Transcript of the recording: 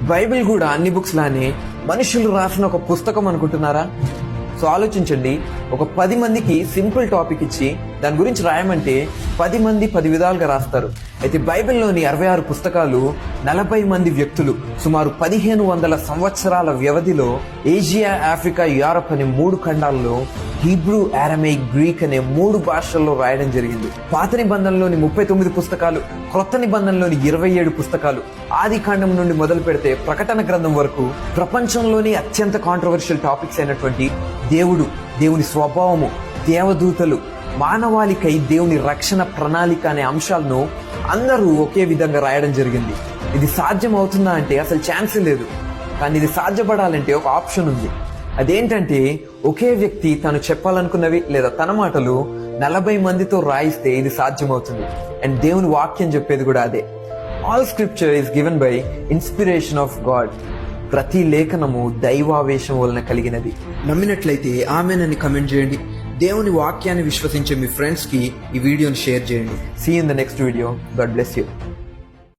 Bible కూడా అన్ని books లానే మనుషులు రాసిన ఒక పుస్తకం అనుకుంటున్నారా? సో ఆలోచించండి, ఒక 10 మందికి సింపుల్ టాపిక్ ఇచ్చి దాని గురించి రాయమంటే 10 మంది 10 విధాలుగా రాస్తారు. అయితే బైబిల్లోని 66 పుస్తకాలు 40 మంది వ్యక్తులు సుమారు 1500 సంవత్సరాల వ్యవధిలో ఏషియా, ఆఫ్రికా, యూరప్ అనే 3 ఖండాల్లో హీబ్రూ, అరమైక్, గ్రీక్ అనే 3 భాషల్లో రాయడం జరిగింది. పాత నిబంధనలోని 39 పుస్తకాలు, క్రొత్త నిబంధనలోని 27 పుస్తకాలు, ఆది కాండం నుండి మొదలు పెడితే ప్రకటన గ్రంథం వరకు ప్రపంచంలోని అత్యంత కాంట్రవర్షియల్ టాపిక్స్ అయినటువంటి దేవుడు, దేవుని స్వభావము, దేవదూతలు, మానవాళికై దేవుని రక్షణ ప్రణాళిక అనే అంశాలను అందరూ ఒకే విధంగా రాయడం జరిగింది. ఇది సాధ్యం అవుతుందా అంటే అసలు ఛాన్సే లేదు. కానీ ఇది సాధ్యపడాలంటే ఒక ఆప్షన్ ఉంది. అదేంటంటే ఒకే వ్యక్తి తను చెప్పాలనుకున్నవి లేదా తన మాటలు 40 మందితో రాయిస్తే ఇది సాధ్యమవుతుంది. అండ్ దేవుని వాక్యం చెప్పేది కూడా అదే. All scripture is given by inspiration of God. ప్రతి లేఖనము దైవావేశం వలన కలిగినది. నమ్మినట్లయితే ఆమెనని కమెంట్ చేయండి. దేవుని వాక్యాన్ని విశ్వసించే మీ ఫ్రెండ్స్ కి ఈ వీడియోని షేర్ చేయండి. See in the next video. God bless you.